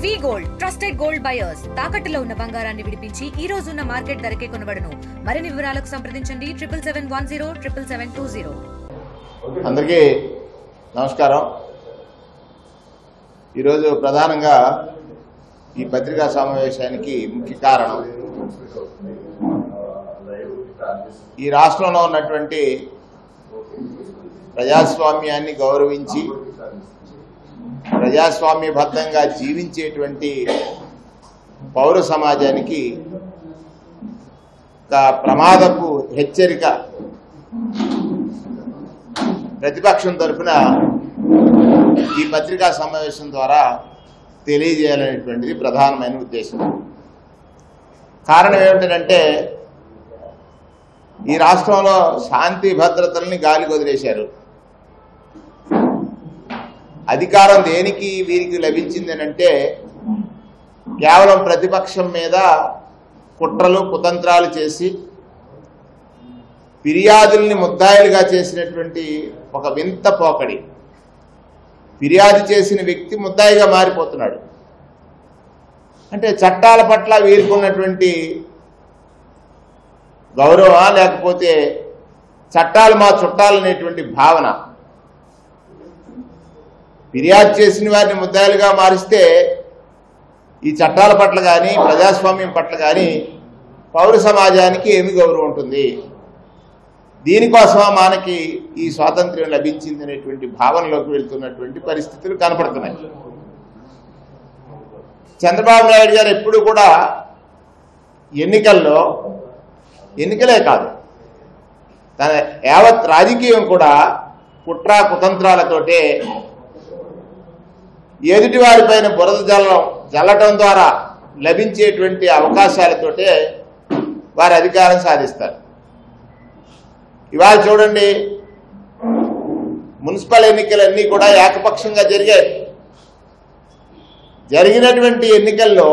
వి gold trusted gold buyers తాకట్టులో ఉన్న బంగారాన్ని విడిపించి ఈ రోజు ఉన్న మార్కెట్ ధరకే కొనబడును. మరిన్ని వివరాలకు సంప్రదించండి 77107720. అందరికీ నమస్కారం. ఈరోజు ప్రధానంగా ఈ పత్రికా సమావేశానికి ముఖ్య కారణం ఈ రాష్ట్రంలో ఉన్నటువంటి ప్రజాస్వామ్యాన్ని గౌరవించి ప్రజాస్వామ్యబద్ధంగా జీవించేటువంటి పౌర సమాజానికి ఒక ప్రమాదపు హెచ్చరిక ప్రతిపక్షం తరఫున ఈ పత్రికా సమావేశం ద్వారా తెలియజేయాలనేటువంటిది ప్రధానమైన ఉద్దేశం. కారణం ఏమిటంటే ఈ రాష్ట్రంలో శాంతి భద్రతల్ని గాలికి వదిలేశారు. అధికారం దేనికి వీరికి లభించింది అంటే కేవలం ప్రతిపక్షం మీద కుట్రలు కుతంత్రాలు చేసి ఫిర్యాదుల్ని ముద్దాయిలుగా చేసినటువంటి ఒక వింత పోకడి. ఫిర్యాదు చేసిన వ్యక్తి ముద్దాయిగా మారిపోతున్నాడు. అంటే చట్టాల పట్ల వీరికి ఉన్నటువంటి గౌరవం లేకపోతే చట్టాలు మా చుట్టాలనేటువంటి భావన. ఫిర్యాదు చేసిన వారిని ముద్దాయిలుగా మారిస్తే ఈ చట్టాల పట్ల కానీ ప్రజాస్వామ్యం పట్ల కానీ పౌర సమాజానికి ఏమి గౌరవం ఉంటుంది? దీనికోసమా మనకి ఈ స్వాతంత్ర్యం లభించింది అనేటువంటి భావనలోకి వెళ్తున్నటువంటి పరిస్థితులు కనపడుతున్నాయి. చంద్రబాబు నాయుడు గారు ఎప్పుడు కూడా ఎన్నికలే కాదు, తన యావత్ రాజకీయం కూడా కుట్ర కుతంత్రాలతోటే ఎదుటి వారిపైన బురద జల్లటం ద్వారా లభించేటువంటి అవకాశాలతోటే వారి అధికారం సాధిస్తారు. ఇవాళ చూడండి, మున్సిపల్ ఎన్నికలన్నీ కూడా ఏకపక్షంగా జరిగినటువంటి ఎన్నికల్లో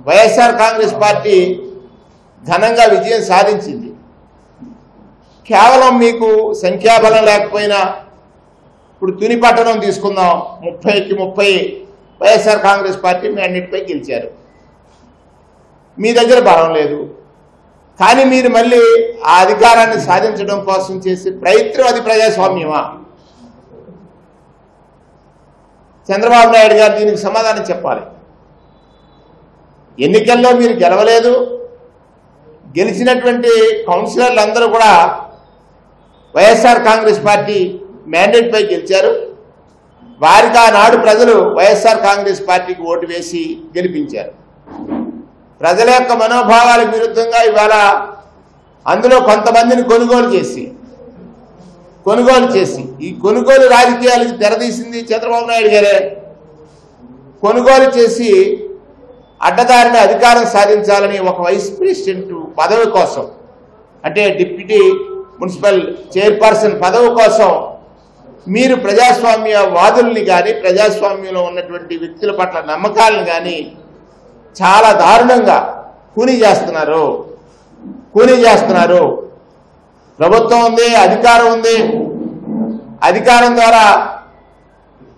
వైఎస్ఆర్ కాంగ్రెస్ పార్టీ ఘనంగా విజయం సాధించింది. కేవలం మీకు సంఖ్యాబలం లేకపోయినా, ఇప్పుడు తుని పట్టణం తీసుకుందాం, 30కి 30 వైఎస్ఆర్ కాంగ్రెస్ పార్టీ మ్యాండేట్పై గెలిచారు. మీ దగ్గర బలం లేదు, కానీ మీరు మళ్ళీ ఆ అధికారాన్ని సాధించడం కోసం చేసే ప్రయత్నం అది ప్రజాస్వామ్యమా? చంద్రబాబు నాయుడు గారు దీనికి సమాధానం చెప్పాలి. ఎన్నికల్లో మీరు గెలవలేదు, గెలిచినటువంటి కౌన్సిలర్లు అందరూ కూడా వైఎస్ఆర్ కాంగ్రెస్ పార్టీ మ్యాండేట్ పై గెలిచారు. వారికి ఆనాడు ప్రజలు వైఎస్ఆర్ కాంగ్రెస్ పార్టీకి ఓటు వేసి గెలిపించారు. ప్రజల యొక్క మనోభావాలకు విరుద్ధంగా ఇవాళ అందులో కొంతమందిని కొనుగోలు చేసి ఈ కొనుగోలు రాజకీయాలకు తెరదీసింది చంద్రబాబు నాయుడు గారే. కొనుగోలు చేసి అడ్డదారిన అధికారం సాధించాలని ఒక వైస్ ప్రెసిడెంట్ పదవి కోసం, అంటే డిప్యూటీ మున్సిపల్ చైర్పర్సన్ పదవి కోసం మీరు ప్రజాస్వామ్య వాదుల్ని కానీ ప్రజాస్వామ్యంలో ఉన్నటువంటి వ్యక్తుల పట్ల నమ్మకాలను కానీ చాలా దారుణంగా కూనీ చేస్తున్నారు. ప్రభుత్వం ఉంది, అధికారం ఉంది, అధికారం ద్వారా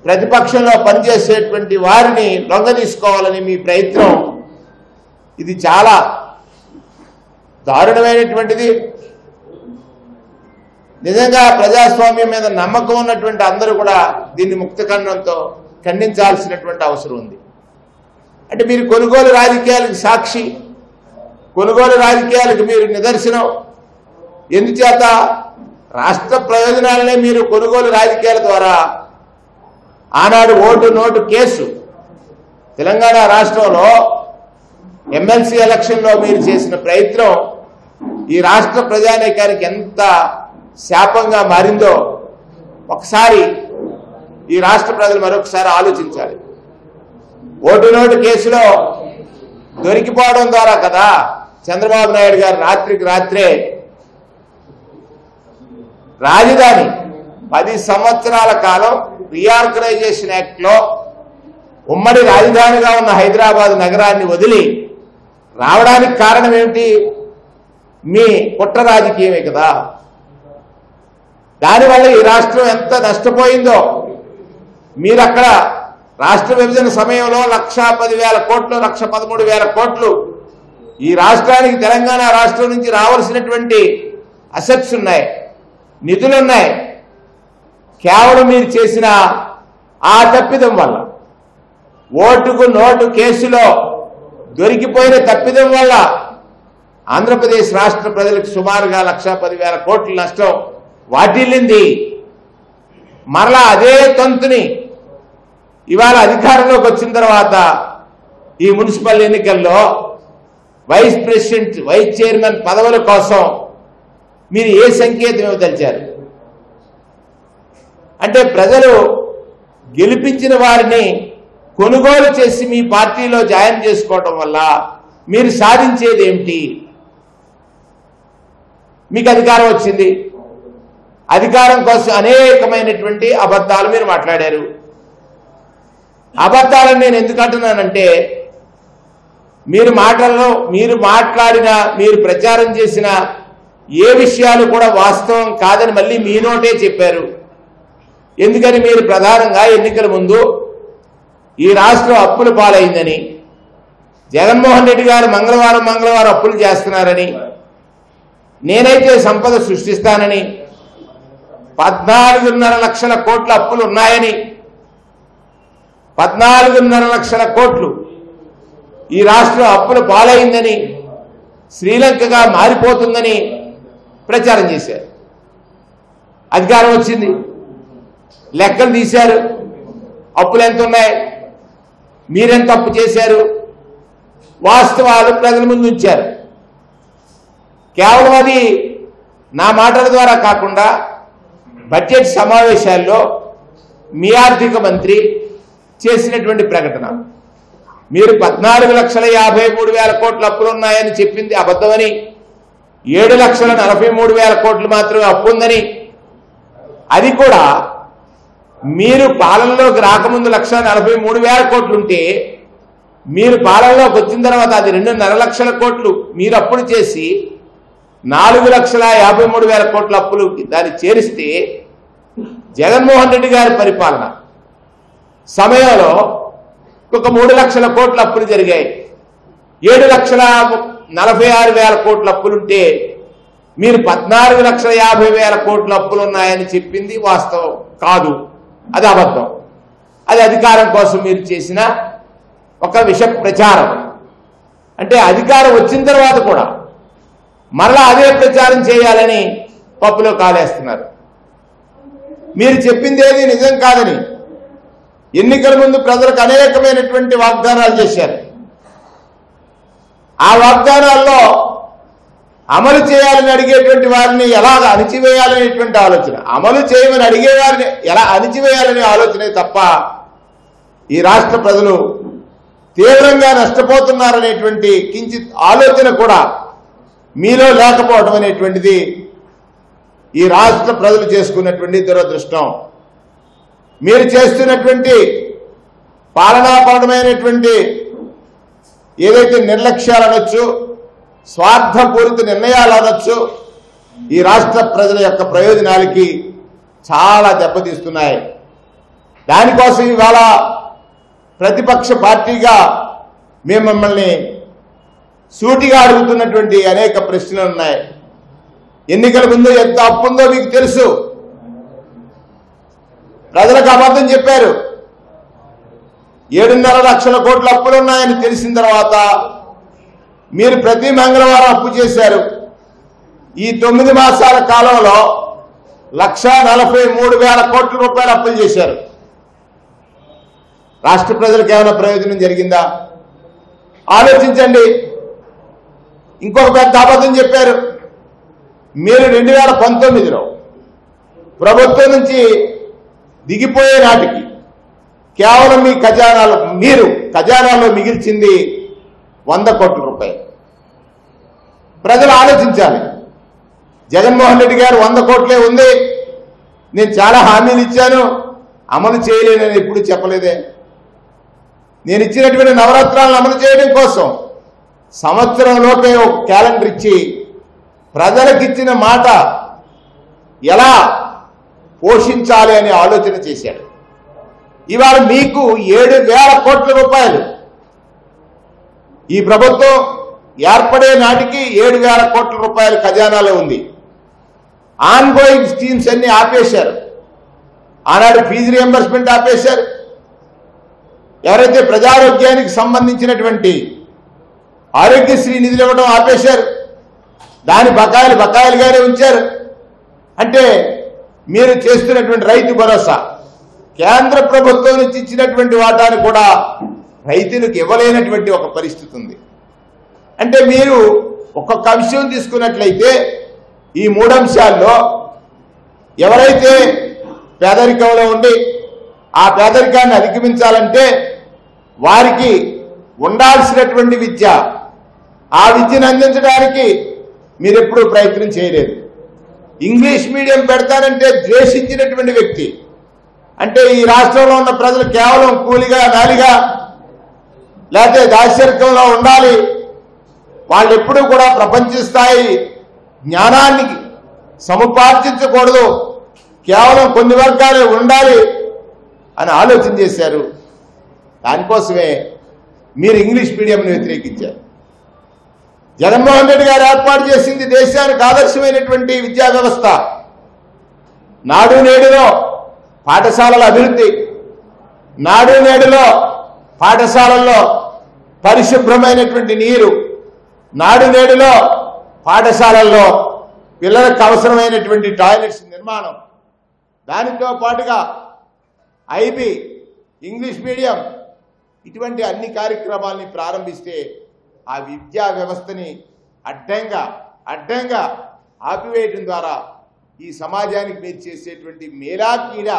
ప్రతిపక్షంలో పనిచేసేటువంటి వారిని లొంగదీసుకోవాలని మీ ప్రయత్నం, ఇది చాలా దారుణమైనటువంటిది. నిజంగా ప్రజాస్వామ్యం మీద నమ్మకం ఉన్నటువంటి అందరూ కూడా దీన్ని ముక్తఖండంతో ఖండించాల్సినటువంటి అవసరం ఉంది. అంటే మీరు కొనుగోలు రాజకీయాలకు సాక్షి, కొనుగోలు రాజకీయాలకు మీరు నిదర్శనం. ఎందుచేత రాష్ట్ర ప్రయోజనాలనే మీరు కొనుగోలు రాజకీయాల ద్వారా ఆనాడు ఓటు నోటు కేసు తెలంగాణ రాష్ట్రంలో ఎమ్మెల్సీ ఎలక్షన్లో మీరు చేసిన ప్రయత్నం ఈ రాష్ట్ర ప్రజానీకానికి ఎంత శాపంగా మారిందో ఒకసారి ఈ రాష్ట్ర ప్రజలు మరొకసారి ఆలోచించాలి. ఓటు నోటు కేసులో దొరికిపోవడం ద్వారా కదా చంద్రబాబు నాయుడు గారు రాత్రికి రాత్రే రాజధాని 10 సంవత్సరాల కాలం రీఆర్గనైజేషన్ యాక్ట్లో ఉమ్మడి రాజధానిగా ఉన్న హైదరాబాద్ నగరాన్ని వదిలి రావడానికి కారణం ఏమిటి? మీ కుట్ర రాజకీయమే కదా. దానివల్ల ఈ రాష్ట్రం ఎంత నష్టపోయిందో మీరు అక్కడ రాష్ట్ర విభజన సమయంలో 1,10,000 కోట్లు 1,13,000 కోట్లు ఈ రాష్ట్రానికి తెలంగాణ రాష్ట్రం నుంచి రావాల్సినటువంటి అసెట్స్ ఉన్నాయి, నిధులున్నాయి. కేవలం మీరు చేసిన ఆ తప్పిదం వల్ల, ఓటుకు నోటు కేసులో దొరికిపోయిన తప్పిదం వల్ల ఆంధ్రప్రదేశ్ రాష్ట్ర ప్రజలకు సుమారుగా 1,10,000 కోట్ల నష్టం వాటిల్లింది. మరలా అదే తంతుని ఇవాళ అధికారంలోకి వచ్చిన తర్వాత ఈ మున్సిపల్ ఎన్నికల్లో వైస్ ప్రెసిడెంట్, వైస్ చైర్మన్ పదవుల కోసం మీరు ఏ సంకేతం ఇవ్వదలిచారు? అంటే ప్రజలు గెలిపించిన వారిని కొనుగోలు చేసి మీ పార్టీలో జాయిన్ చేసుకోవడం వల్ల మీరు సాధించేది ఏమిటి? మీకు అధికారం వచ్చింది, అధికారం కోసం అనేకమైనటువంటి అబద్ధాలు మీరు మాట్లాడారు. అబద్ధాలను నేను ఎందుకు అంటున్నానంటే, మీరు మాటల్లో మీరు మాట్లాడిన, మీరు ప్రచారం చేసిన ఏ విషయాలు కూడా వాస్తవం కాదని మళ్ళీ మీ నోటే చెప్పారు. ఎందుకని? మీరు ప్రధానంగా ఎన్నికల ముందు ఈ రాష్ట్రం అప్పుల పాలైందని, జగన్మోహన్ రెడ్డి గారు మంగళవారం అప్పులు చేస్తున్నారని, నేనైతే సంపద సృష్టిస్తానని, 14.5 లక్షల కోట్ల అప్పులు ఉన్నాయని, 14.5 లక్షల కోట్లు ఈ రాష్ట్రం అప్పుల పాలైందని, శ్రీలంకగా మారిపోతుందని ప్రచారం చేశారు. అధికారం వచ్చింది, లెక్కలు తీశారు, అప్పులు ఎంత ఉన్నాయి, మీరెంత అప్పు చేశారు, వాస్తవాలు ప్రజల ముందు ఉంచారు. కేవలం అది నా మాటల ద్వారా కాకుండా బడ్జెట్ సమావేశాల్లో మీ ఆర్థిక మంత్రి చేసినటువంటి ప్రకటన, మీరు 14,53,000 కోట్ల అప్పులు ఉన్నాయని చెప్పింది అబద్ధమని, 7,43,000 కోట్లు మాత్రమే అప్పు ఉందని, అది కూడా మీరు పాలనలోకి రాకముందు 1,43,000 కోట్లుంటే మీరు పాలనలోకి వచ్చిన తర్వాత అది 2.5 లక్షల కోట్లు మీరు అప్పులు చేసి 4,53,000 కోట్ల అప్పులు దాన్ని చేరిస్తే జగన్మోహన్ రెడ్డి గారి పరిపాలన సమయంలో ఒక 3 లక్షల కోట్ల అప్పులు జరిగాయి. 7,46,000 కోట్ల అప్పులుంటే మీరు 14,50,000 కోట్ల అప్పులు ఉన్నాయని చెప్పింది వాస్తవం కాదు, అది అబద్ధం. అది అధికారం కోసం మీరు చేసిన ఒక విష ప్రచారం. అంటే అధికారం వచ్చిన తర్వాత కూడా మరలా అదే ప్రచారం చేయాలని పప్పులో కాలేస్తున్నారు. మీరు చెప్పింది ఏది నిజం కాదని ఎన్నికల ముందు ప్రజలకు అనేకమైనటువంటి వాగ్దానాలు చేశారు. ఆ వాగ్దానాల్లో అమలు చేయాలని అడిగేటువంటి వారిని ఎలా అణిచివేయాలనేటువంటి ఆలోచన, అమలు చేయమని అడిగే వారిని ఎలా అణిచివేయాలనే ఆలోచనే తప్ప ఈ రాష్ట్ర ప్రజలు తీవ్రంగా నష్టపోతున్నారనేటువంటి కించిత్ ఆలోచన కూడా మీలో లేకపోవడం అనేటువంటిది ఈ రాష్ట్ర ప్రజలు చేసుకున్నటువంటి దురదృష్టం. మీరు చేస్తున్నటువంటి పాలనాపరమైనటువంటి ఏదైతే నిర్లక్ష్యాలు అనొచ్చు, స్వార్థపూరిత నిర్ణయాలు అనొచ్చు, ఈ రాష్ట్ర ప్రజల యొక్క ప్రయోజనాలకి చాలా దెబ్బతీస్తున్నాయి. దానికోసం ఇవాళ ప్రతిపక్ష పార్టీగా మేము మిమ్మల్ని సూటిగా అడుగుతున్నటువంటి అనేక ప్రశ్నలు ఉన్నాయి. ఎన్నికల ముందు ఎంత అప్పు ఉందో మీకు తెలుసు. ప్రజలకు అబద్ధం చెప్పారు. 7.5 లక్షల కోట్ల అప్పులు ఉన్నాయని తెలిసిన తర్వాత మీరు ప్రతి మంగళవారం అప్పు చేశారు. ఈ 9 మాసాల కాలంలో 1,43,000 కోట్ల రూపాయలు అప్పులు చేశారు. రాష్ట్ర ప్రజలకు ఏమైనా ప్రయోజనం జరిగిందా? ఆలోచించండి. ఇంకొక పెద్ద అబద్ధం చెప్పారు. మీరు 2019లో ప్రభుత్వం నుంచి దిగిపోయే నాటికి కేవలం మీ ఖజానాలో మిగిల్చింది 100 కోట్ల రూపాయలు. ప్రజలు ఆలోచించాలి. జగన్మోహన్ రెడ్డి గారు 100 కోట్లే ఉంది, నేను చాలా హామీలు ఇచ్చాను, అమలు చేయలేనని ఎప్పుడు చెప్పలేదే. నేను ఇచ్చినటువంటి నవరత్నాలను అమలు చేయడం కోసం సంవత్సరంలోపే ఒక క్యాలెండర్ ఇచ్చి ప్రజలకు ఇచ్చిన మాట ఎలా పోషించాలి అనే ఆలోచన చేశాడు. ఇవాళ మీకు 7,000 కోట్ల రూపాయలు ఈ ప్రభుత్వం ఏర్పడే నాటికి 7,000 కోట్ల రూపాయలు ఖజానాలో ఉంది. ఆన్ గోయింగ్ స్కీమ్స్ అన్ని ఆపేశారు. ఆనాడు ఫీజు రియంబర్స్మెంట్ ఆపేశారు. ఎవరైతే ప్రజారోగ్యానికి సంబంధించినటువంటి ఆరోగ్యశ్రీ నిధులు ఇవ్వడం ఆపేశారు. దాని బకాయిలుగానే ఉంచారు. అంటే మీరు చేస్తున్నటువంటి రైతు భరోసా, కేంద్ర ప్రభుత్వం నుంచి ఇచ్చినటువంటి వాటాను కూడా రైతులకు ఇవ్వలేనటువంటి ఒక పరిస్థితి ఉంది. అంటే మీరు ఒక్కొక్క విషయం తీసుకున్నట్లయితే ఈ 3 అంశాల్లో ఎవరైతే పేదరికంలో ఉండి ఆ పేదరికాన్ని అధిగమించాలంటే వారికి ఉండాల్సినటువంటి విద్య, ఆ విద్యను అందించడానికి మీరెప్పుడూ ప్రయత్నం చేయలేదు. ఇంగ్లీష్ మీడియం పెడతానంటే ద్వేషించినటువంటి వ్యక్తి. అంటే ఈ రాష్ట్రంలో ఉన్న ప్రజలు కేవలం కూలిగా నాలిగా లేకపోతే దాశరకంలో ఉండాలి, వాళ్ళు ఎప్పుడూ కూడా ప్రపంచ స్థాయి జ్ఞానాన్ని సముపార్జించకూడదు, కేవలం కొన్ని వర్గాలే ఉండాలి అని ఆలోచన చేశారు. దానికోసమే మీరు ఇంగ్లీష్ మీడియంను వ్యతిరేకించారు. జగన్మోహన్ రెడ్డి గారు ఏర్పాటు చేసింది దేశానికి ఆదర్శమైనటువంటి విద్యా వ్యవస్థ. నాడు నేడులో పాఠశాలల అభివృద్ధి, నాడు నేడులో పాఠశాలల్లో పరిశుభ్రమైనటువంటి నీరు, నాడు నేడులో పాఠశాలల్లో పిల్లలకు అవసరమైనటువంటి టాయిలెట్స్ నిర్మాణం, దానితో పాటుగా ఐబీ ఇంగ్లీష్ మీడియం ఇటువంటి అన్ని కార్యక్రమాలని ప్రారంభిస్తే ఆ విద్యా వ్యవస్థని అడ్డంగా ఆపివేయడం ద్వారా ఈ సమాజానికి మీరు చేసేటువంటి మేలా కీడా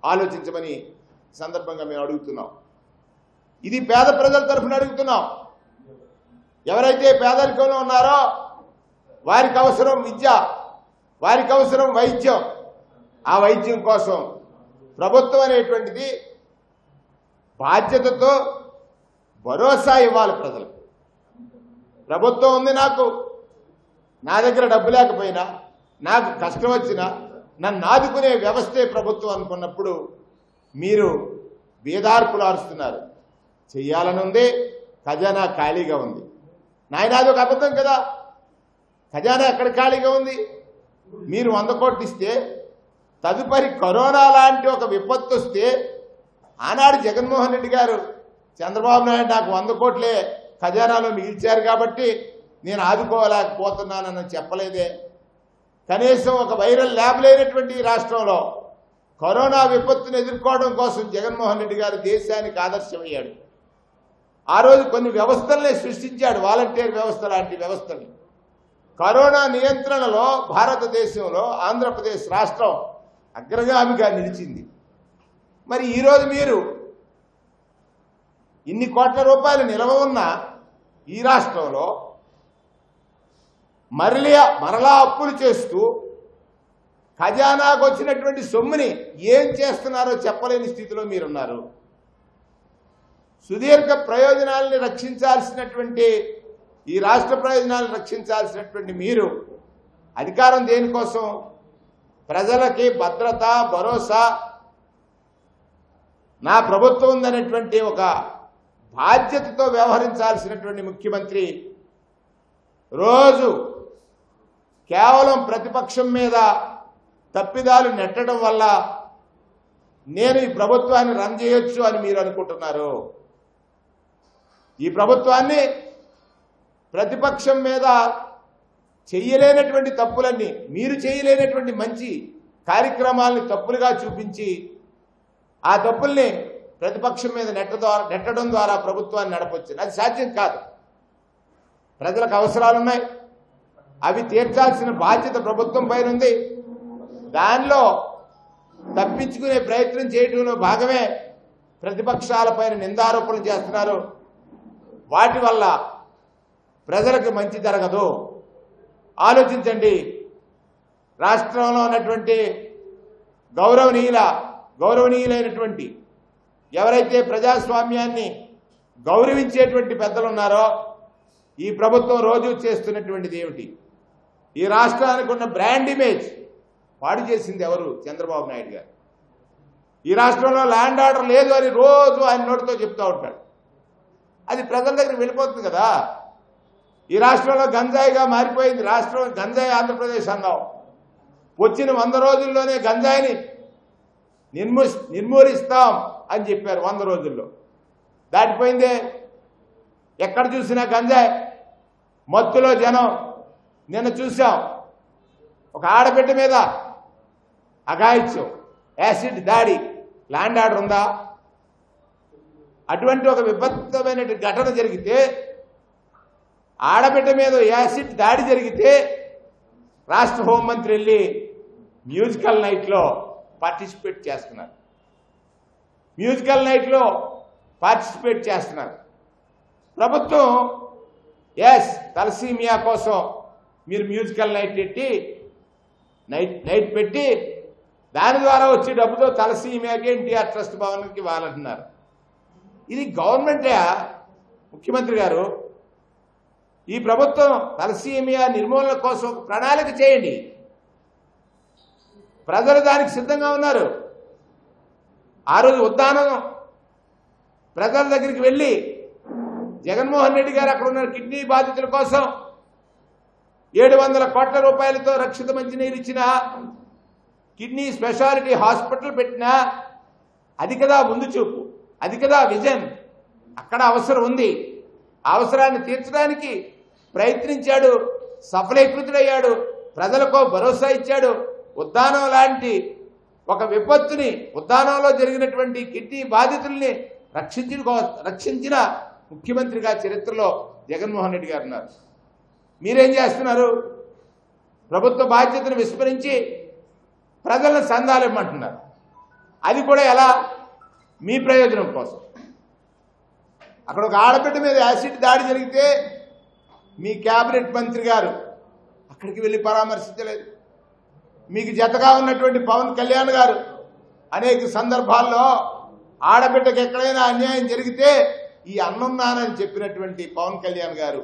ఆలోచించమని సందర్భంగా మేము అడుగుతున్నాం. ఇది పేద ప్రజల తరఫున అడుగుతున్నాం. ఎవరైతే పేదరికంలో ఉన్నారో వారికి అవసరం విద్య, వారికి అవసరం వైద్యం. ఆ వైద్యం కోసం ప్రభుత్వం అనేటువంటిది బాధ్యతతో భరోసా ఇవ్వాలి ప్రజలకు. ప్రభుత్వం ఉంది, నా దగ్గర డబ్బు లేకపోయినా, నాకు కష్టం వచ్చినా నన్ను ఆదుకునే వ్యవస్థే ప్రభుత్వం అనుకున్నప్పుడు మీరు బేదార్పులు ఆరుస్తున్నారు. చెయ్యాలని ఉంది, ఖజానా ఖాళీగా ఉంది. నాయన అదొక అబద్ధం కదా. ఖజానా ఎక్కడ ఖాళీగా ఉంది? మీరు 100 కోట్లు ఇస్తే తదుపరి కరోనా లాంటి ఒక విపత్తు వస్తే ఆనాడు జగన్మోహన్ రెడ్డి గారు చంద్రబాబు నాయుడు నాకు 100 కోట్లే ఖజానాలో మిగిల్చారు కాబట్టి నేను ఆదుకోలేకపోతున్నానని చెప్పలేదే. కనీసం ఒక వైరల్ ల్యాబ్ లేనటువంటి రాష్ట్రంలో కరోనా విపత్తును ఎదుర్కోవడం కోసం జగన్మోహన్ రెడ్డి గారు దేశానికి ఆదర్శమయ్యాడు. ఆ రోజు కొన్ని వ్యవస్థలనే సృష్టించాడు, వాలంటీర్ వ్యవస్థ లాంటి వ్యవస్థని. కరోనా నియంత్రణలో భారతదేశంలో ఆంధ్రప్రదేశ్ రాష్ట్రం అగ్రగామిగా నిలిచింది. మరి ఈరోజు మీరు ఇన్ని కోట్ల రూపాయలు నిల్వ ఉన్న ఈ రాష్ట్రంలో మరలా అప్పులు చేస్తూ ఖజానాకు వచ్చినటువంటి సొమ్ముని ఏం చేస్తున్నారో చెప్పలేని స్థితిలో మీరున్నారు. సుదీర్ఘ ప్రయోజనాలను రక్షించాల్సినటువంటి ఈ రాష్ట్ర ప్రయోజనాలను రక్షించాల్సినటువంటి మీరు అధికారం దేనికోసం? ప్రజలకి భద్రత, భరోసా, నా ప్రభుత్వం ఉందనేటువంటి ఒక బాధ్యతతో వ్యవహరించాల్సినటువంటి ముఖ్యమంత్రి రోజు కేవలం ప్రతిపక్షం మీద తప్పిదాలు నెట్టడం వల్ల నేను ఈ ప్రభుత్వాన్ని రన్ చేయొచ్చు అని మీరు అనుకుంటున్నారు. ఈ ప్రభుత్వాన్ని ప్రతిపక్షం మీద చెయ్యలేనటువంటి తప్పులన్నీ, మీరు చేయలేనటువంటి మంచి కార్యక్రమాలని తప్పులుగా చూపించి ఆ తప్పుల్ని ప్రతిపక్షం మీద నెట్టడం ద్వారా ప్రభుత్వాన్ని నడపొచ్చు. అది సాధ్యం కాదు. ప్రజలకు అవసరాలున్నాయి, అవి తీర్చాల్సిన బాధ్యత ప్రభుత్వం పైన ఉంది. దానిలో తప్పించుకునే ప్రయత్నం చేయడంలో భాగమే ప్రతిపక్షాలపైన నిందారోపణలు చేస్తున్నారు. వాటి వల్ల ప్రజలకు మంచి జరగదు. ఆలోచించండి. రాష్ట్రంలో ఉన్నటువంటి గౌరవనీయులైనటువంటి ఎవరైతే ప్రజాస్వామ్యాన్ని గౌరవించేటువంటి పెద్దలు ఉన్నారో ఈ ప్రభుత్వం రోజు చేస్తున్నటువంటిది ఏమిటి? ఈ రాష్ట్రానికి ఉన్న బ్రాండ్ ఇమేజ్ పాడు చేసింది ఎవరు? చంద్రబాబు నాయుడు గారు. ఈ రాష్ట్రంలో ల్యాండ్ ఆర్డర్ లేదు అని రోజు ఆయన నోటితో చెప్తూ ఉంటాడు. అది ప్రజల దగ్గరికి వెళ్ళిపోతుంది కదా. ఈ రాష్ట్రంలో గంజాయిగా మారిపోయింది. రాష్ట్రం గంజాయి ఆంధ్రప్రదేశ్ అన్నాం. వచ్చిన 100 రోజుల్లోనే గంజాయిని నిర్మూలిస్తాం అని చెప్పారు. 100 రోజుల్లో దాటిపోయిందే. ఎక్కడ చూసినా గంజాయి, మత్తులో జనం. నిన్న చూసాం ఒక ఆడబిడ్డ మీద అఘాయిత్యం, యాసిడ్ దాడి. ల్యాండ్ ఆర్డర్ ఉందా? అటువంటి ఒక విపత్తమైన ఘటన జరిగితే, ఆడబిడ్డ మీద యాసిడ్ దాడి జరిగితే రాష్ట్ర హోంమంత్రి వెళ్ళి మ్యూజికల్ నైట్లో పార్టిసిపేట్ చేస్తున్నారు. మ్యూజికల్ నైట్లో పార్టిసిపేట్ చేస్తున్నారు. ప్రభుత్వం తలసీమియా కోసం మీరు మ్యూజికల్ నైట్ పెట్టి దాని ద్వారా వచ్చే డబ్బుతో తలసీమియాకి ఎన్టీఆర్ ట్రస్ట్ భవన్కి ఇవ్వాలంటున్నారు. ఇది గవర్నమెంటే. ముఖ్యమంత్రి గారు, ఈ ప్రభుత్వం తలసీమియా నిర్మూలన కోసం ఒక ప్రణాళిక చేయండి. ప్రజలు దానికి సిద్ధంగా ఉన్నారు. ఆ రోజు ఉద్దానం ప్రజల దగ్గరికి వెళ్ళి జగన్మోహన్ రెడ్డి గారు అక్కడ ఉన్న కిడ్నీ బాధితుల కోసం 700 కోట్ల రూపాయలతో రక్షిత మంచినీరు ఇచ్చిన, కిడ్నీ స్పెషాలిటీ హాస్పిటల్ పెట్టినా అది కదా ముందు చూపు, అది కదా విజన్. అక్కడ అవసరం ఉంది. అవసరాన్ని తీర్చడానికి ప్రయత్నించాడు, సఫలీకృతుడయ్యాడు, ప్రజలకు భరోసా ఇచ్చాడు. ఉద్దానం లాంటి ఒక విపత్తుని, ఉద్దానంలో జరిగినటువంటి కిడ్నీ బాధితుల్ని రక్షించిన ముఖ్యమంత్రిగా చరిత్రలో జగన్మోహన్ రెడ్డి గారు ఉన్నారు. మీరేం చేస్తున్నారు? ప్రభుత్వ బాధ్యతను విస్మరించి ప్రజలను సందాలు ఇవ్వమంటున్నారు. అది కూడా ఎలా? మీ ప్రయోజనం కోసం. అక్కడ ఒక ఆడబిడ్డ మీద యాసిడ్ దాడి జరిగితే మీ కేబినెట్ మంత్రి గారు అక్కడికి వెళ్ళి పరామర్శించలేదు. మీకు జతగా ఉన్నటువంటి పవన్ కళ్యాణ్ గారు అనేక సందర్భాల్లో ఆడబిడ్డకు ఎక్కడైనా అన్యాయం జరిగితే ఈ అన్నం నానని చెప్పినటువంటి పవన్ కళ్యాణ్ గారు.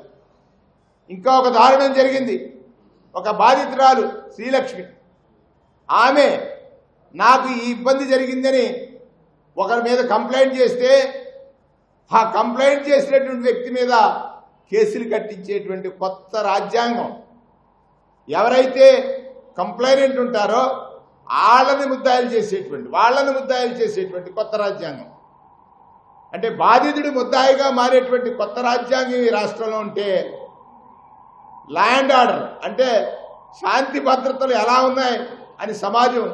ఇంకా ఒక దారుణం జరిగింది. ఒక బాధితురాలు శ్రీలక్ష్మి, ఆమె నాకు ఈ ఇబ్బంది జరిగిందని ఒకరి మీద కంప్లైంట్ చేస్తే ఆ కంప్లైంట్ చేసినటువంటి వ్యక్తి మీద కేసులు కట్టించేటువంటి కొత్త రాజ్యాంగం. ఎవరైతే కంప్లైనెంట్ ఉంటారో వాళ్ళని ముద్దాయిలు చేసేటువంటి కొత్త రాజ్యాంగం. అంటే బాధితుడి ముద్దాయిగా మారేటువంటి కొత్త రాజ్యాంగం ఈ రాష్ట్రంలో ఉంటే, ల్యాండ్ ఆర్డర్ అంటే శాంతి భద్రతలు ఎలా ఉన్నాయి అని సమాజం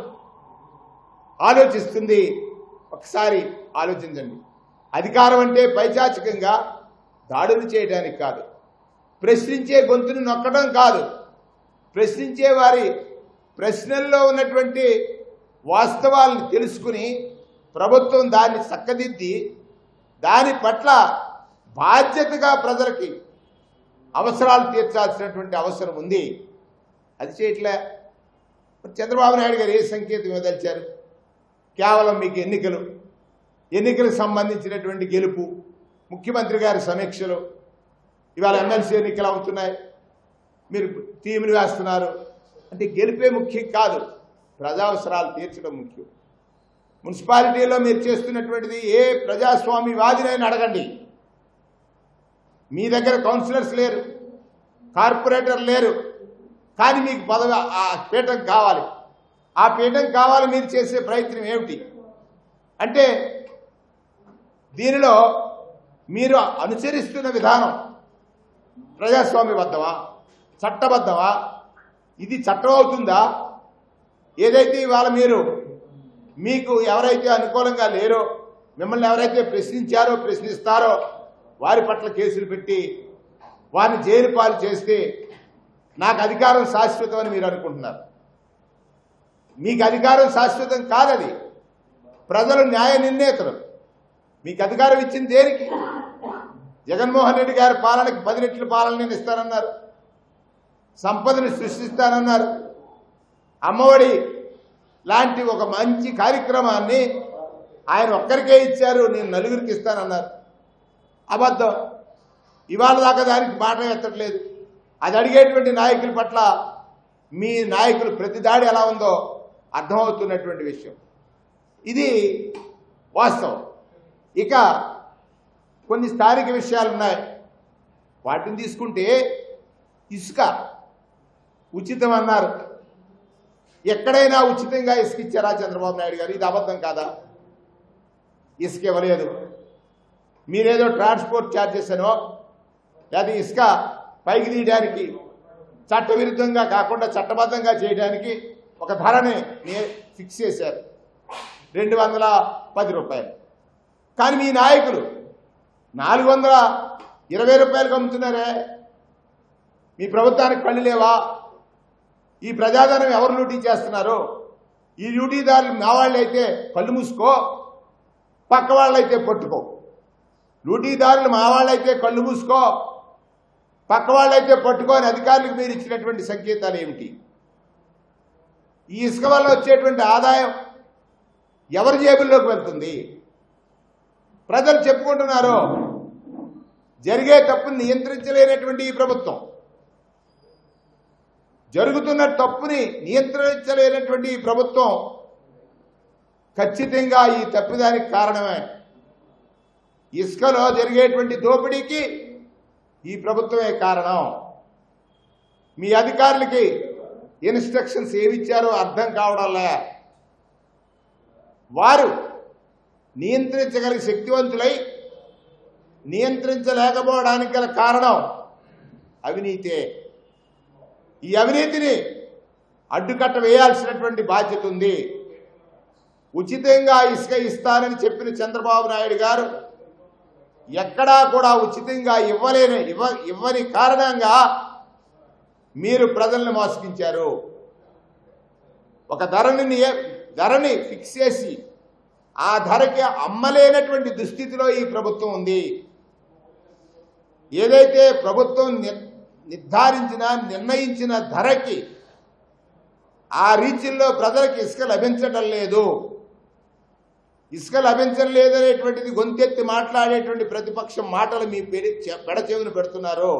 ఆలోచిస్తుంది. ఒకసారి ఆలోచించండి. అధికారం అంటే పైచాచికంగా దాడులు చేయడానికి కాదు, ప్రశ్నించే గొంతుని నొక్కడం కాదు, ప్రశ్నించే వారి ప్రశ్నల్లో ఉన్నటువంటి వాస్తవాలను తెలుసుకుని ప్రభుత్వం దాన్ని చక్కదిద్ది దాని పట్ల బాధ్యతగా ప్రజలకి అవసరాలు తీర్చాల్సినటువంటి అవసరం ఉంది. అది చేయట్లే. చంద్రబాబు నాయుడు గారు ఏ సంకేతం ఇవ్వదలిచారు? కేవలం మీకు ఎన్నికలకు సంబంధించినటువంటి గెలుపు, ముఖ్యమంత్రి గారి సమీక్షలు, ఇవాళ ఎమ్మెల్సీ ఎన్నికలు అవుతున్నాయి, మీరు టీములు వేస్తున్నారు. అంటే గెలిపే ముఖ్యం కాదు, ప్రజావసరాలు తీర్చడం ముఖ్యం. మున్సిపాలిటీలో మీరు చేస్తున్నటువంటిది ఏ ప్రజాస్వామ్యవాదినైనా అడగండి. మీ దగ్గర కౌన్సిలర్స్ లేరు, కార్పొరేటర్ లేరు, కానీ మీకు పదవి, ఆ పీఠం కావాలి. ఆ పీఠం కావాలి. మీరు చేసే ప్రయత్నం ఏమిటి అంటే, దీనిలో మీరు అనుసరిస్తున్న విధానం ప్రజాస్వామ్యబద్ధమా, చట్టబద్ధమా? ఇది చట్టం అవుతుందా? ఏదైతే ఇవాళ మీకు ఎవరైతే అనుకూలంగా లేరో, మిమ్మల్ని ఎవరైతే ప్రశ్నిస్తారో వారి పట్ల కేసులు పెట్టి వారిని జైలు పాలు చేస్తే నాకు అధికారం శాశ్వతం అని మీరు అనుకుంటున్నారు. మీకు అధికారం శాశ్వతం కాదది. ప్రజలు న్యాయ నిర్ణేతలు. మీకు అధికారం ఇచ్చింది దేనికి? జగన్మోహన్ రెడ్డి గారి పాలనకి 10 రెట్ల పాలన నేను ఇస్తానన్నారు, సంపదను సృష్టిస్తానన్నారు, అమ్మఒడి లాంటి ఒక మంచి కార్యక్రమాన్ని ఆయన ఒక్కరికే ఇచ్చారు, నేను నలుగురికి ఇస్తానన్నారు. అబద్ధం. ఇవాళ దాకా దానికి మాట ఎత్తట్లేదు. అది అడిగేటువంటి నాయకుల పట్ల మీ నాయకులు ప్రతి దాడి ఎలా ఉందో అర్థమవుతున్నటువంటి విషయం. ఇది వాస్తవం. ఇక కొన్ని స్థానిక విషయాలు ఉన్నాయి. వాటిని తీసుకుంటే ఇసుక ఉచితం అన్నారు. ఎక్కడైనా ఉచితంగా ఇసుక ఇచ్చారా చంద్రబాబు నాయుడు గారు? ఇది అబద్ధం కాదా? ఇసుక ఇవ్వలేదు. మీరేదో ట్రాన్స్పోర్ట్ ఛార్జెస్ అనో లేదా ఇసుక పైకి తీయడానికి చట్టవిరుద్ధంగా కాకుండా చట్టబద్ధంగా చేయడానికి ఒక ధరని ఫిక్స్ చేశారు, 210 రూపాయలు. కానీ మీ నాయకులు 420 రూపాయలకు అమ్ముతున్నారే. మీ ప్రభుత్వానికి కళ్ళు లేవా? ఈ ప్రజాధనం ఎవరు లూటీ చేస్తున్నారు? ఈ లూటీదారులు మా వాళ్ళైతే కళ్ళు మూసుకో, పక్క వాళ్ళైతే పట్టుకో. లూటీదారులు మా వాళ్ళైతే కళ్ళు మూసుకో, పక్క వాళ్ళైతే పట్టుకో అని అధికారులకు మీరు ఇచ్చినటువంటి సంకేతాలు ఏమిటి? ఈ ఇసుక వల్ల వచ్చేటువంటి ఆదాయం ఎవరి జేబుల్లోకి వెళ్తుంది? ప్రజలు చెప్పుకుంటున్నారు. జరిగే తప్పుని నియంత్రించలేనటువంటి ఈ ప్రభుత్వం, జరుగుతున్న తప్పుని నియంత్రించలేనటువంటి ఈ ప్రభుత్వం ఖచ్చితంగా ఈ తప్పిదానికి కారణమే. ఇసుకలో జరిగేటువంటి దోపిడీకి ఈ ప్రభుత్వమే కారణం. మీ అధికారులకి ఇన్స్ట్రక్షన్స్ ఏమిచ్చారో అర్థం కావడంలే. వారు నియంత్రించగలిగే శక్తివంతులై నియంత్రించలేకపోవడానికి గల కారణం అవినీతే. ఈ అవినీతిని అడ్డుకట్ట వేయాల్సినటువంటి బాధ్యత ఉంది. ఉచితంగా ఇసుక ఇస్తానని చెప్పిన చంద్రబాబు నాయుడు గారు ఎక్కడా కూడా ఉచితంగా ఇవ్వని కారణంగా మీరు ప్రజలను మోసగించారు. ఒక ధరని ఫిక్స్ చేసి ఆ ధరకి అమ్మలేనటువంటి దుస్థితిలో ఈ ప్రభుత్వం ఉంది. ఏదైతే ప్రభుత్వం నిర్ణయించిన ధరకి ఆ రీచ్ల్లో ప్రజలకు ఇసుక లభించడం లేదు. ఇసుక లభించడం లేదనేటువంటిది గొంతెత్తి మాట్లాడేటువంటి ప్రతిపక్షం మాటలు మీ పెడచెవిన పెడుతున్నారు.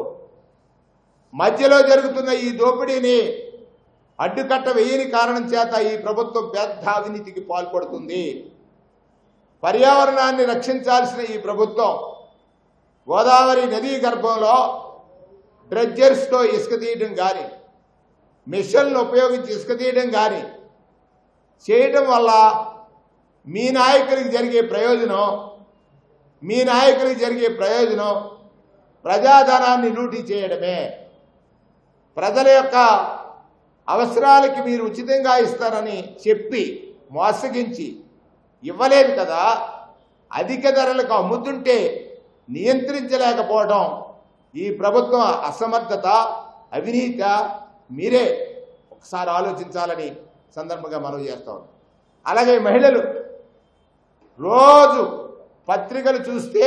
మధ్యలో జరుగుతున్న ఈ దోపిడీని అడ్డుకట్ట వేయని కారణం చేత ఈ ప్రభుత్వం పెద్ద అవినీతికి పాల్పడుతుంది. పర్యావరణాన్ని రక్షించాల్సిన ఈ ప్రభుత్వం గోదావరి నదీ గర్భంలో డ్రెడ్జర్స్తో ఇసుక తీయడం కానీ, మిషన్లు ఉపయోగించి ఇసుక తీయడం కానీ చేయడం వల్ల మీ నాయకులకు జరిగే ప్రయోజనం ప్రజాధనాన్ని లూటీ చేయడమే. ప్రజల యొక్క అవసరాలకి మీరు ఉచితంగా ఇస్తారని చెప్పి మోసగించి ఇవ్వలేదు కదా. అధిక ధరలకు అమ్ముతుంటే నియంత్రించలేకపోవడం ఈ ప్రభుత్వం అసమర్థత, అవినీత మీరే ఒకసారి ఆలోచించాలని సందర్భంగా మనవి చేస్తాం. అలాగే మహిళలు రోజు పత్రికలు చూస్తే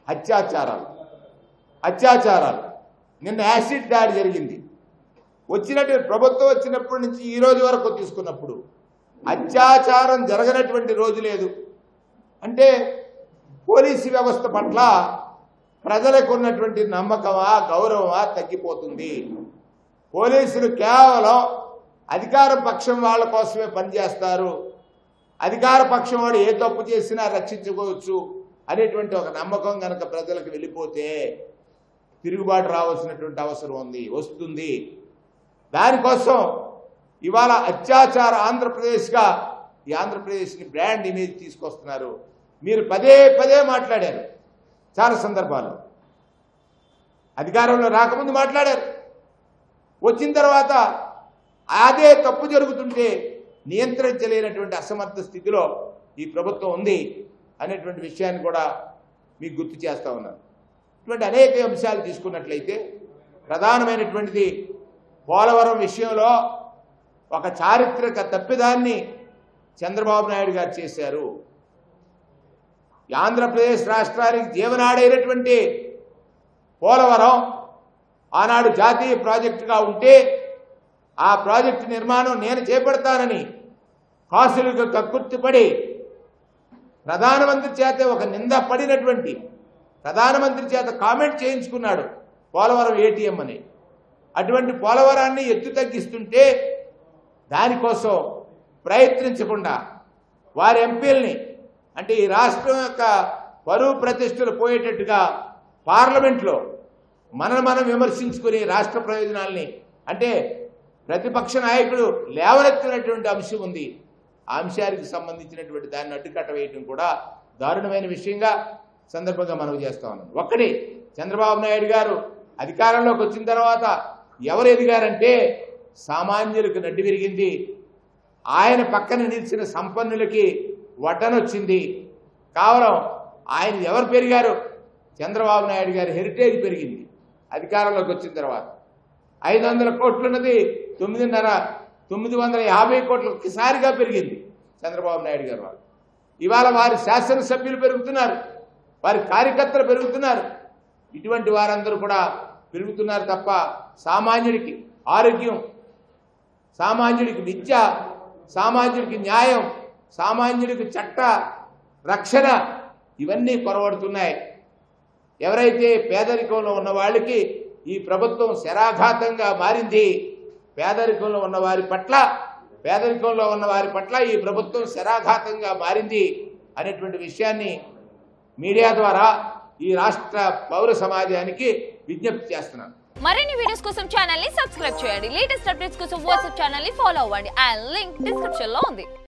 అత్యాచారాలు. నిన్న యాసిడ్ దాడి జరిగింది. ప్రభుత్వం వచ్చినప్పటి నుంచి ఈ రోజు వరకు తీసుకున్నప్పుడు అత్యాచారం జరగనటువంటి రోజు లేదు. అంటే పోలీసు వ్యవస్థ పట్ల ప్రజలకు ఉన్నటువంటి నమ్మకమా, గౌరవమా తగ్గిపోతుంది. పోలీసులు కేవలం అధికార పక్షం వాళ్ళ కోసమే పనిచేస్తారు. అధికార పక్షం వాడు ఏ తప్పు చేసినా రక్షించుకోవచ్చు అనేటువంటి ఒక నమ్మకం కనుక ప్రజలకు వెళ్ళిపోతే తిరుగుబాటు రావాల్సినటువంటి అవసరం వస్తుంది. దానికోసం ఇవాళ అత్యాచార ఆంధ్రప్రదేశ్గా ఈ ఆంధ్రప్రదేశ్ని బ్రాండ్ ఇమేజ్ తీసుకొస్తున్నారు. మీరు పదే మాట్లాడారు. చాలా సందర్భాలు అధికారంలో రాకముందు మాట్లాడారు. వచ్చిన తర్వాత అదే తప్పు జరుగుతుంటే నియంత్రించలేనటువంటి అసమర్థ స్థితిలో ఈ ప్రభుత్వం ఉంది అనేటువంటి విషయాన్ని కూడా మీకు గుర్తు చేస్తా ఉన్నాను. ఇటువంటి అనేక అంశాలు తీసుకున్నట్లయితే ప్రధానమైనటువంటిది పోలవరం విషయంలో ఒక చారిత్రక తప్పిదాన్ని చంద్రబాబు నాయుడు గారు చేశారు. ఆంధ్రప్రదేశ్ రాష్ట్రానికి జీవనాడైనటువంటి పోలవరం ఆనాడు జాతీయ ప్రాజెక్టుగా ఉంటే ఆ ప్రాజెక్టు నిర్మాణం నేను చేపడతానని కాసులకు కక్కుర్తిపడి ప్రధానమంత్రి చేత ఒక నింద పడినటువంటి ప్రధానమంత్రి చేత కామెంట్ చేయించుకున్నాడు పోలవరం ఏటీఎం అని. అటువంటి పోలవరాన్ని ఎత్తు తగ్గిస్తుంటే దానికోసం ప్రయత్నించకుండా వారి ఎంపీలని అంటే ఈ రాష్ట్రం యొక్క పరువు ప్రతిష్టలు పోయేటట్టుగా పార్లమెంట్లో మనం విమర్శించుకుని రాష్ట్ర ప్రయోజనాల్ని అంటే ప్రతిపక్ష నాయకుడు లేవనెత్తినటువంటి అంశం ఉంది. ఆ అంశానికి సంబంధించినటువంటి దాన్ని అడ్డుకట్ట వేయడం కూడా దారుణమైన విషయంగా సందర్భంగా మనవి చేస్తా ఉన్నాం. ఒక్కటి, చంద్రబాబు నాయుడు గారు అధికారంలోకి వచ్చిన తర్వాత ఎవరు ఎదిగారంటే సామాన్యులకు నడ్డి విరిగింది. ఆయన పక్కన నిలిచిన సంపన్నులకి వడ్డనొచ్చింది. కేవలం ఆయన ఎవరు పెరిగారు? చంద్రబాబు నాయుడు గారి హెరిటేజ్ పెరిగింది. అధికారంలోకి వచ్చిన తర్వాత 500 కోట్లున్నది 950 కోట్లు ఒక్కసారిగా పెరిగింది చంద్రబాబు నాయుడు గారు. వాళ్ళు ఇవాళ వారి శాసనసభ్యులు పెరుగుతున్నారు, వారి కార్యకర్తలు పెరుగుతున్నారు. ఇటువంటి వారందరూ కూడా పెరుగుతున్నారు తప్ప సామాన్యుడికి ఆరోగ్యం, సామాన్యుడికి విద్య, సామాన్యుడికి న్యాయం, సామాన్యుడికి చట్ట రక్షణ ఇవన్నీ కొరవడుతున్నాయి. ఎవరైతే పేదరికంలో ఉన్న వాళ్ళకి ఈ ప్రభుత్వం శరాఘాతంగా మారింది. పేదరికంలో ఉన్న వారి పట్ల ఈ ప్రభుత్వం శరాఘాతంగా మారింది అనేటువంటి విషయాన్ని మీడియా ద్వారా ఈ రాష్ట్ర పౌర సమాజానికి విజ్ఞప్తి చేస్తున్నాను. మరిన్ని వీడియోస్ కోసం ఛానల్ ని సబ్స్క్రైబ్ చేయండి. లేటెస్ట్ అప్డేట్స్ కోసం వాట్సాప్ ఛానల్ ని ఫాలో అవ్వండి. ఆ లింక్ డిస్క్రిప్షన్ లో ఉంది.